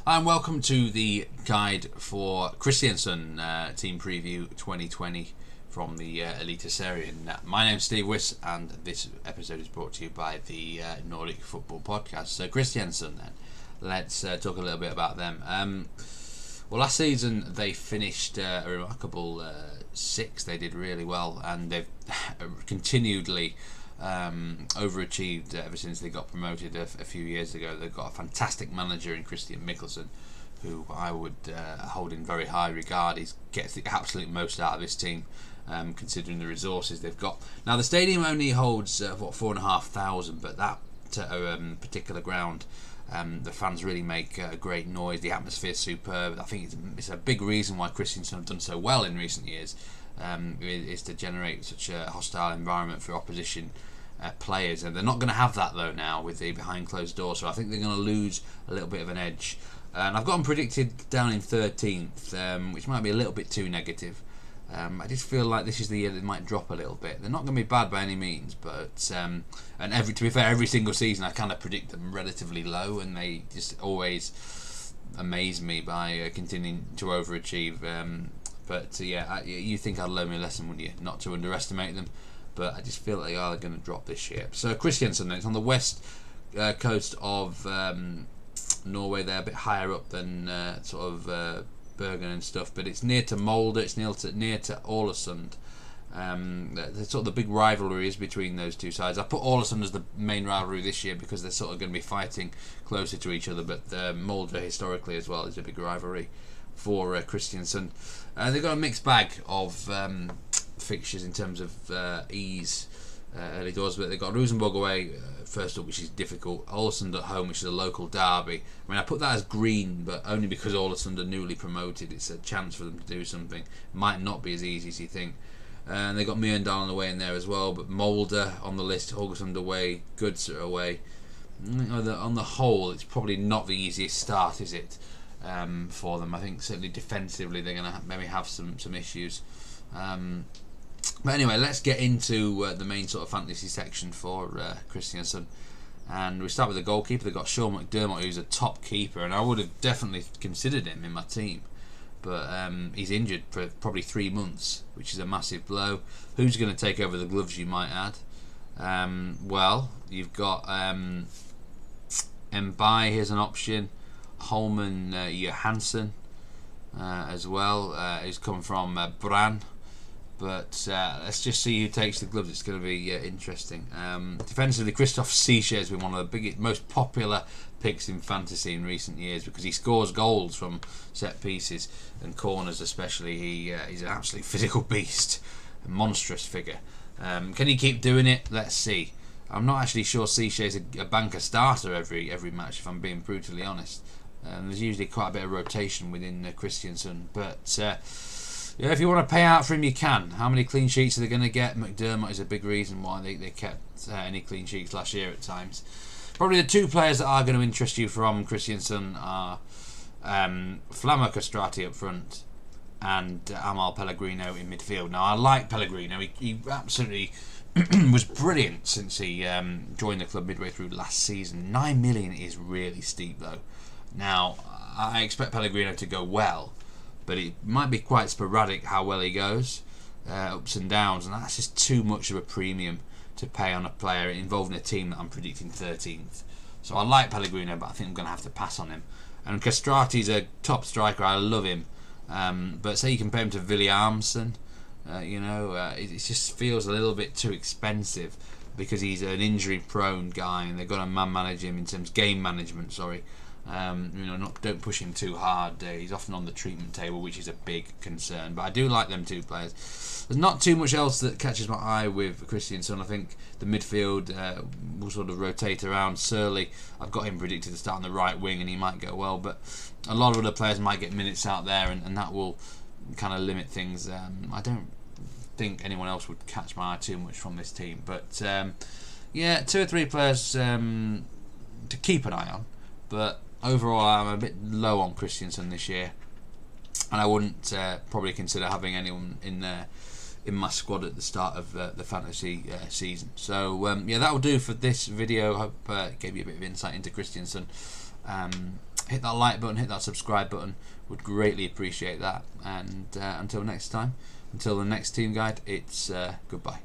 And welcome to the guide for Kristiansund team preview 2020 from the Eliteserien. My name's Steve Wiss, and this episode is brought to you by the Nordic Football Podcast. So Kristiansund, then, let's talk a little bit about them. Well, last season they finished a remarkable sixth. They did really well, and they've continually overachieved ever since they got promoted a few years ago. They've got a fantastic manager in Christian Mikkelsen, who I would hold in very high regard. He gets the absolute most out of this team, considering the resources they've got. Now the stadium only holds 4,500, but that particular ground, the fans really make a great noise. The atmosphere is superb. I think it's a big reason why Kristiansund have done so well in recent years, is to generate such a hostile environment for opposition players, and they're not going to have that though now with the behind closed doors. So I think they're going to lose a little bit of an edge, and I've got them predicted down in 13th, which might be a little bit too negative. I just feel like this is the year they might drop a little bit. They're not going to be bad by any means, but to be fair, every single season I kind of predict them relatively low, and they just always amaze me by continuing to overachieve. But you think I'd learn me a lesson, wouldn't you? Not to underestimate them, but I just feel like they are going to drop this year. So Kristiansund, it's on the west coast of Norway. They're a bit higher up than Bergen and stuff, but it's near to Molde. It's near to Ålesund. The sort of the big rivalry is between those two sides. I put Ålesund as the main rivalry this year because they're sort of going to be fighting closer to each other, but Molde historically as well is a big rivalry for Kristiansund. They've got a mixed bag of fixtures in terms of ease early doors, but they've got Rosenborg away first up, which is difficult. Ålesund at home, which is a local derby. I mean, I put that as green, but only because Ålesund are newly promoted. It's a chance for them to do something. It might not be as easy as you think. And they've got Mjøndalen away in there as well, but Molde on the list, Haugesund away, Goodser away. On the whole, it's probably not the easiest start, is it, for them? I think certainly defensively they're going to maybe have some issues. But anyway, let's get into the main sort of fantasy section for Kristiansund. And we start with the goalkeeper. They've got Sean McDermott, who's a top keeper, and I would have definitely considered him in my team. But he's injured for probably 3 months, which is a massive blow. Who's going to take over the gloves, you might add? Well, you've got Mbai, here's an option. Holman Johansson as well, who's come from Brann. But let's just see who takes the gloves. It's going to be interesting. Defensively, Christoph Seesche has been one of the biggest, most popular picks in fantasy in recent years because he scores goals from set pieces and corners especially. He's an absolute physical beast, a monstrous figure. Can he keep doing it? Let's see. I'm not actually sure Seesche is a banker starter every match, if I'm being brutally honest. There's usually quite a bit of rotation within Kristiansund, but if you want to pay out for him, you can. How many clean sheets are they going to get? McDermott is a big reason why they kept any clean sheets last year at times. Probably the two players that are going to interest you from Kristiansund are Flammer Castrati up front and Amal Pellegrino in midfield. Now, I like Pellegrino. He absolutely was brilliant since he joined the club midway through last season. 9 million is really steep, though. Now, I expect Pellegrino to go well, but it might be quite sporadic how well he goes, ups and downs, and that's just too much of a premium to pay on a player involved in a team that I'm predicting 13th. So I like Pellegrino, but I think I'm going to have to pass on him. And Castrati's a top striker, I love him, but say you compare him to Williamson, it just feels a little bit too expensive because he's an injury-prone guy, and they've got to manage him in terms of game management. Don't push him too hard. He's often on the treatment table, which is a big concern. But I do like them two players. There's not too much else that catches my eye with Kristiansund. I think the midfield will sort of rotate around. Surly, I've got him predicted to start on the right wing, and he might go well. But a lot of other players might get minutes out there, and that will kind of limit things. I don't think anyone else would catch my eye too much from this team. But 2 or 3 players to keep an eye on. But overall, I'm a bit low on Kristiansund this year, and I wouldn't probably consider having anyone in my squad at the start of the fantasy season. So that will do for this video. I hope it gave you a bit of insight into Kristiansund. hit that like button, hit that subscribe button. Would greatly appreciate that. And until next time, until the next team guide, it's goodbye.